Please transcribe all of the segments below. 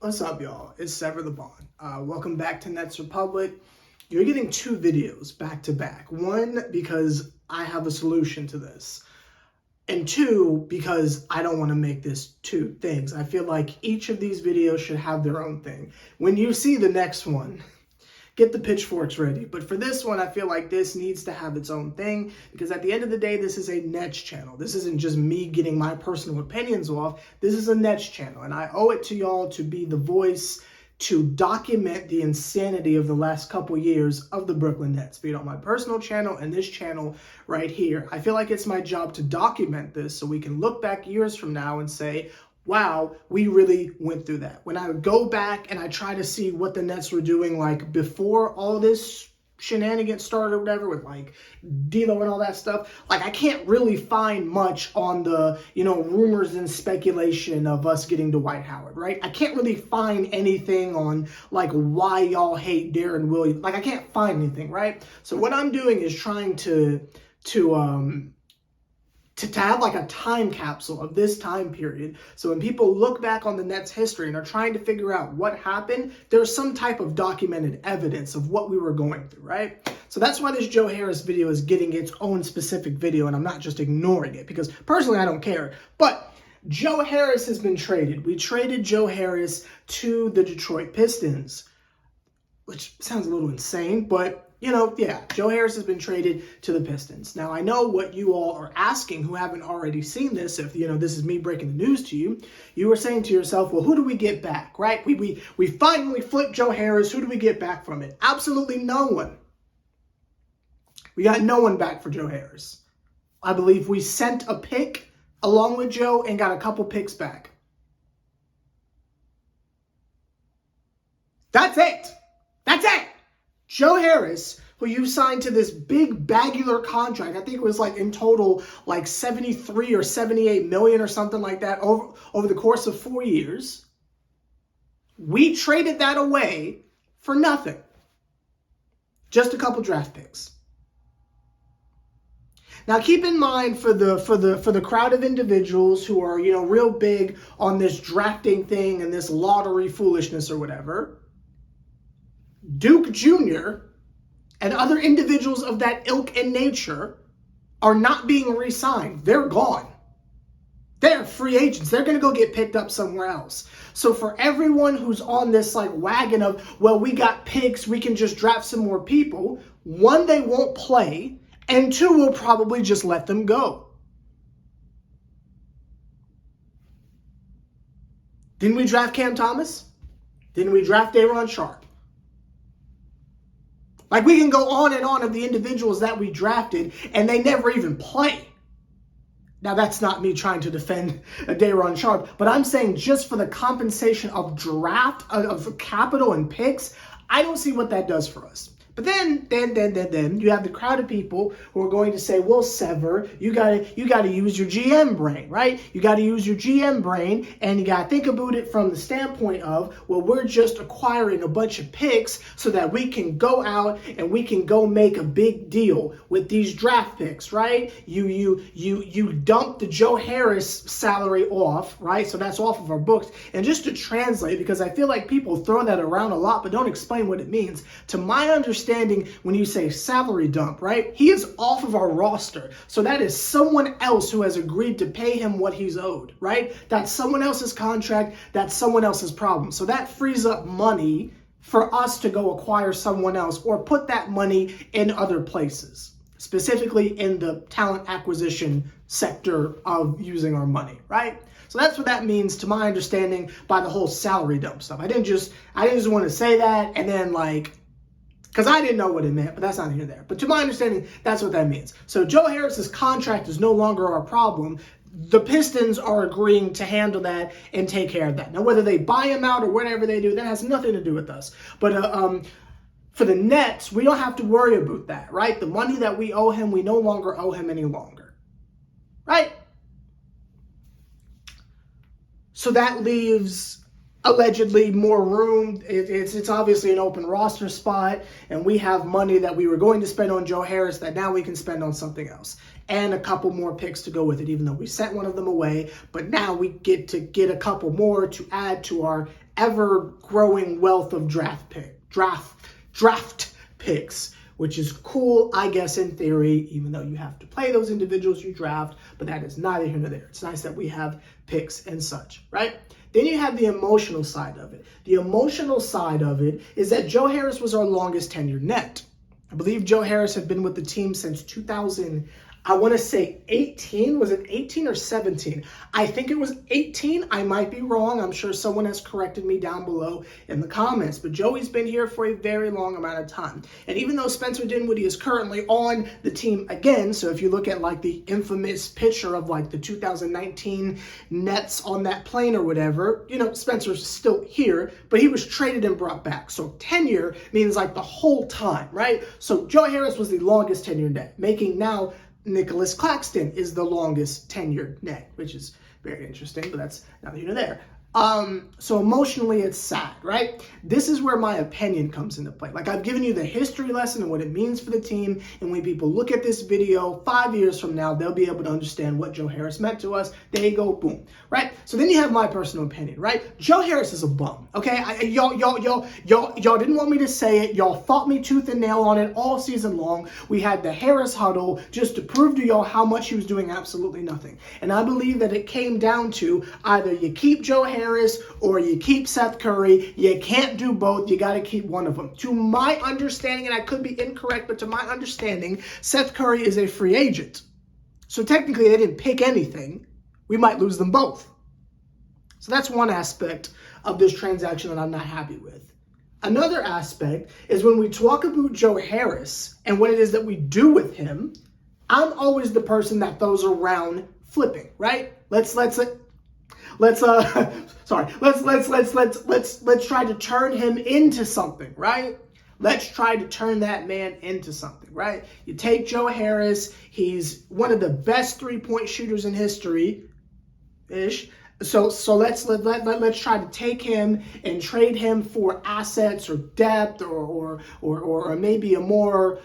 What's up, y'all? It's Sever the Bond. Welcome back to Nets Republic. You're getting two videos back to back. One, because I have a solution to this. And two, because I don't want to make this two things. I feel like each of these videos should have their own thing. When you see the next one, get the pitchforks ready. But for this one, I feel like this needs to have its own thing because at the end of the day, this is a Nets channel. This isn't just me getting my personal opinions off. This is a Nets channel, and I owe it to y'all to be the voice to document the insanity of the last couple years of the Brooklyn Nets, be it on my personal channel and this channel right here. I feel like it's my job to document this so we can look back years from now and say, wow, we really went through that. When I go back and I try to see what the Nets were doing like before all this shenanigans started or whatever with like D'Lo and all that stuff, like I can't really find much on the, rumors and speculation of us getting Dwight Howard, right? I can't really find anything on like why y'all hate Darren Williams. Like I can't find anything, right? So what I'm doing is trying to have like a time capsule of this time period. So when people look back on the Nets history and are trying to figure out what happened, there's some type of documented evidence of what we were going through, right? So that's why this Joe Harris video is getting its own specific video, and I'm not just ignoring it because personally I don't care. But Joe Harris has been traded. We traded Joe Harris to the Detroit Pistons, which sounds a little insane, but yeah, Joe Harris has been traded to the Pistons. Now, I know what you all are asking who haven't already seen this. If, this is me breaking the news to you, you are saying to yourself, well, who do we get back, right? We finally flipped Joe Harris. Who do we get back from it? Absolutely no one. We got no one back for Joe Harris. I believe we sent a pick along with Joe and got a couple picks back. That's it. That's it. Joe Harris, who you signed to this big bagular contract, I think it was like in total like 73 or 78 million or something like that over the course of 4 years. We traded that away for nothing. Just a couple draft picks. Now keep in mind for the crowd of individuals who are, real big on this drafting thing and this lottery foolishness or whatever, Duke Jr. and other individuals of that ilk and nature are not being re-signed. They're gone. They're free agents. They're going to go get picked up somewhere else. So for everyone who's on this like wagon of, well, we got picks, we can just draft some more people, one, they won't play, and two, we'll probably just let them go. Didn't we draft Cam Thomas? Didn't we draft Daron Sharp? Like, we can go on and on of the individuals that we drafted, and they never even play. Now, that's not me trying to defend Daron Sharp, but I'm saying just for the compensation of draft, of capital and picks, I don't see what that does for us. But then you have the crowd of people who are going to say, well, Sever, you gotta use your GM brain, right? You gotta use your GM brain, and you gotta think about it from the standpoint of, well, we're just acquiring a bunch of picks so that we can go out and we can go make a big deal with these draft picks, right? You dump the Joe Harris salary off, right? So that's off of our books. And just to translate, because I feel like people throw that around a lot, but don't explain what it means. To my understanding, when you say salary dump, right? He is off of our roster. So that is someone else who has agreed to pay him what he's owed, right? That's someone else's contract. That's someone else's problem. So that frees up money for us to go acquire someone else or put that money in other places, specifically in the talent acquisition sector of using our money, right? So that's what that means to my understanding by the whole salary dump stuff. I didn't just want to say that and then because I didn't know what it meant, but that's not here there. But to my understanding, that's what that means. So Joe Harris's contract is no longer our problem. The Pistons are agreeing to handle that and take care of that. Now, whether they buy him out or whatever they do, that has nothing to do with us. But for the Nets, we don't have to worry about that, right? The money that we owe him, we no longer owe him any longer, right? So that leaves allegedly more room. It's obviously an open roster spot, and we have money that we were going to spend on Joe Harris that now we can spend on something else, and a couple more picks to go with it, even though we sent one of them away. But now we get to get a couple more to add to our ever-growing wealth of draft picks, which is cool, I guess, in theory, even though you have to play those individuals you draft, but that is neither here nor there. It's nice that we have picks and such, right? Then you have the emotional side of it. The emotional side of it is that Joe Harris was our longest tenured Net. I believe Joe Harris had been with the team since 2000, I want to say 18. Was it 18 or 17? I think it was 18. I might be wrong. I'm sure someone has corrected me down below in the comments. But Joey's been here for a very long amount of time. And even though Spencer Dinwiddie is currently on the team again, so if you look at like the infamous picture of like the 2019 Nets on that plane or whatever, you know, Spencer's still here, but he was traded and brought back. So tenure means like the whole time, right? So Joe Harris was the longest tenured Net, making now Nicholas Claxton is the longest tenured Net, which is very interesting, but that's neither here nor there. So emotionally, it's sad, right? This is where my opinion comes into play. Like, I've given you the history lesson and what it means for the team, and when people look at this video 5 years from now, they'll be able to understand what Joe Harris meant to us. There you go, boom, right? So then you have my personal opinion, right? Joe Harris is a bum, okay? Y'all didn't want me to say it. Y'all fought me tooth and nail on it all season long. We had the Harris huddle just to prove to y'all how much he was doing absolutely nothing. And I believe that it came down to either you keep Joe Harris or you keep Seth Curry. You can't do both. You got to keep one of them. To my understanding, and I could be incorrect, but to my understanding, Seth Curry is a free agent. So technically, they didn't pick anything. We might lose them both. So that's one aspect of this transaction that I'm not happy with. Another aspect is when we talk about Joe Harris and what it is that we do with him, I'm always the person that throws around flipping, right? Let's try to turn him into something, right? Let's try to turn that man into something, right? You take Joe Harris, he's one of the best three-point shooters in history-ish. So let's try to take him and trade him for assets or depth or maybe a more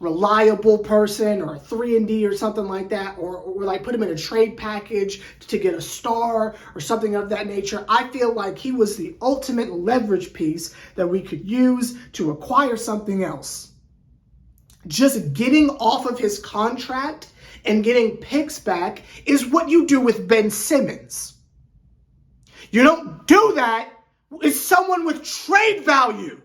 reliable person or a 3-and-D or something like that, or like put him in a trade package to get a star or something of that nature. I feel like he was the ultimate leverage piece that we could use to acquire something else. Just getting off of his contract and getting picks back is what you do with Ben Simmons. You don't do that with someone with trade value.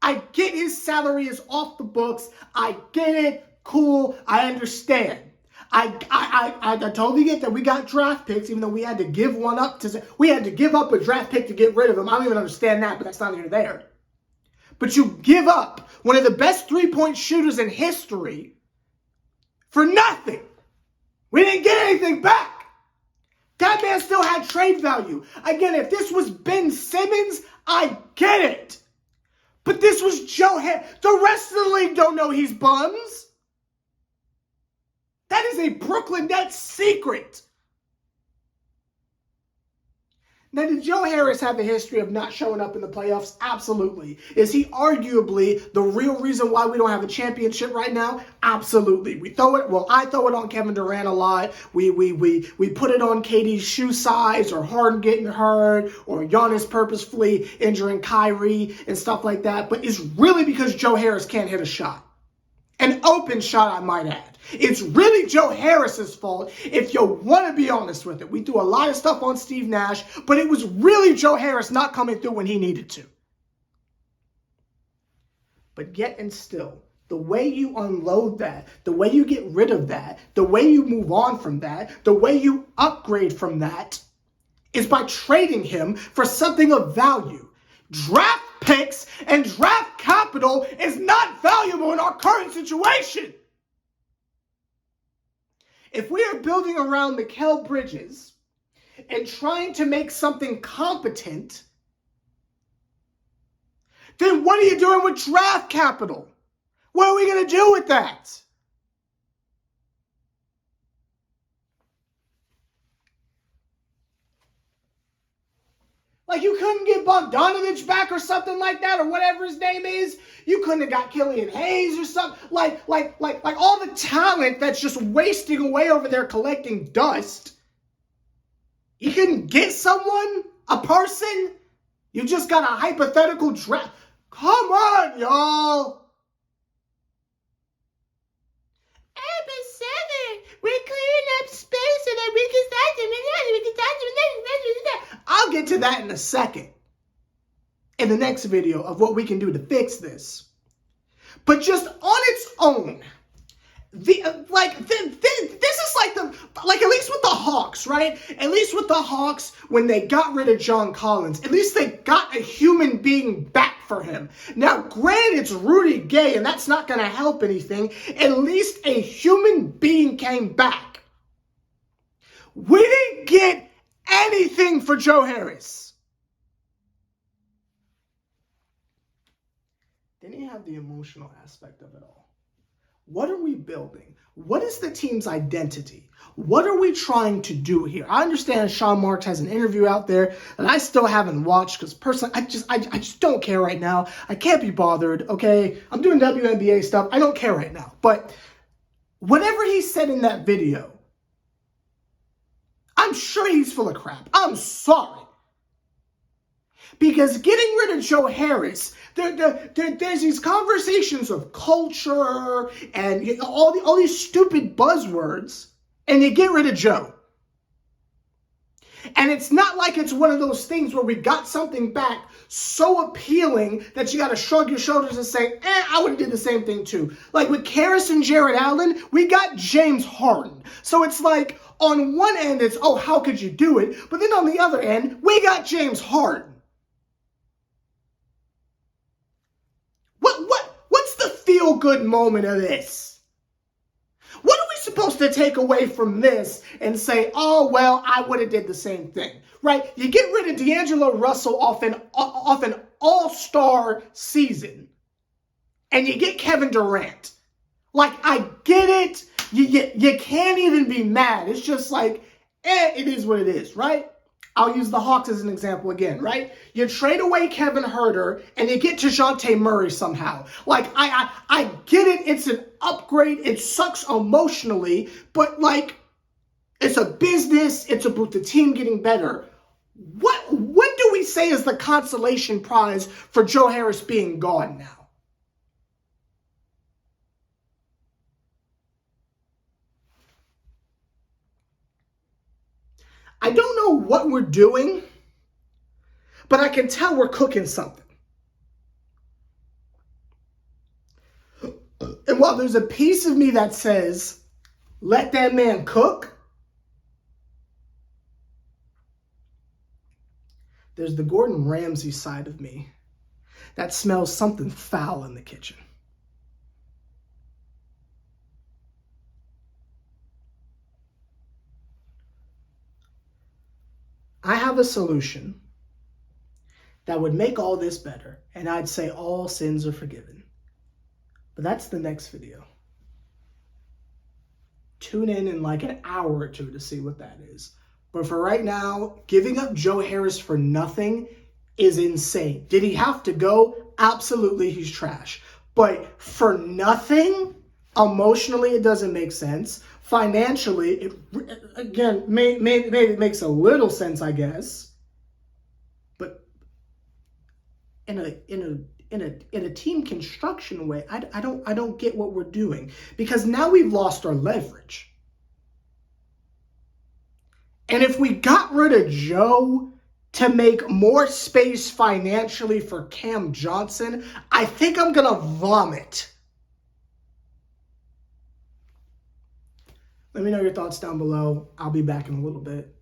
I get his salary is off the books. I get it. Cool. I understand. I totally get that we got draft picks, even though we had to give one up we had to give up a draft pick to get rid of him. I don't even understand that, but that's not even there. But you give up one of the best three-point shooters in history for nothing. We didn't get anything back. That man still had trade value. Again, if this was Ben Simmons, I get it. But this was Joe Harris. The rest of the league don't know he's bums. That is a Brooklyn Nets secret. Now, did Joe Harris have a history of not showing up in the playoffs? Absolutely. Is he arguably the real reason why we don't have a championship right now? Absolutely. I throw it on Kevin Durant a lot. We put it on KD's shoe size or Harden getting hurt or Giannis purposefully injuring Kyrie and stuff like that. But it's really because Joe Harris can't hit a shot. An open shot, I might add. It's really Joe Harris's fault if you want to be honest with it. We threw a lot of stuff on Steve Nash, but it was really Joe Harris not coming through when he needed to. But yet and still, the way you unload that, the way you get rid of that, the way you move on from that, the way you upgrade from that is by trading him for something of value. Draft picks and draft capital is not valuable in our current situation. If we are building around Mikal Bridges and trying to make something competent, then what are you doing with draft capital? What are we going to do with that? Like, you couldn't get Bogdanovich back or something like that, or whatever his name is. You couldn't have got Killian Hayes or something. Like all the talent that's just wasting away over there collecting dust. You couldn't get someone, a person, You just got a hypothetical draft. Come on, y'all. Episode 7. We're clearing up space so that we can start doing. I'll get to that in a second. In the next video of what we can do to fix this. But just on its own, this is like at least with the Hawks, right? At least with the Hawks, when they got rid of John Collins, at least they got a human being back for him. Now, granted, it's Rudy Gay, and that's not going to help anything. At least a human being came back. We didn't get anything for Joe Harris. Then you have the emotional aspect of it all. What are we building? What is the team's identity? What are we trying to do here? I understand Sean Marks has an interview out there that I still haven't watched because personally, I just don't care right now. I can't be bothered, okay? I'm doing WNBA stuff. I don't care right now. But whatever he said in that video, I'm sure he's full of crap. I'm sorry. Because getting rid of Joe Harris, there's these conversations of culture and all these stupid buzzwords, and you get rid of Joe. And it's not like it's one of those things where we got something back so appealing that you got to shrug your shoulders and say, I would have did the same thing too. Like with Karras and Jared Allen, we got James Harden. So it's like on one end, it's, oh, how could you do it? But then on the other end, we got James Harden. What's the feel-good moment of this? What are we supposed to take away from this and say, oh, well, I would have did the same thing, right? You get rid of D'Angelo Russell off an all-star season, and you get Kevin Durant. Like, I get it. You can't even be mad. It's just like, it is what it is, right? I'll use the Hawks as an example again, right? You trade away Kevin Huerter and you get DeJounte Murray somehow. Like, I get it. It's an upgrade. It sucks emotionally, but like, it's a business. It's about the team getting better. What do we say is the consolation prize for Joe Harris being gone now? I don't know what we're doing, but I can tell we're cooking something. And while there's a piece of me that says, let that man cook, there's the Gordon Ramsay side of me that smells something foul in the kitchen. I have a solution that would make all this better, and I'd say all sins are forgiven. But that's the next video. Tune in like an hour or two to see what that is. But for right now, giving up Joe Harris for nothing is insane. Did he have to go? Absolutely, he's trash. But for nothing, emotionally, it doesn't make sense. Financially, it again maybe it makes a little sense, I guess. But in a team construction way, I don't get what we're doing, because now we've lost our leverage. And if we got rid of Joe to make more space financially for Cam Johnson, I think I'm gonna vomit. Let me know your thoughts down below. I'll be back in a little bit.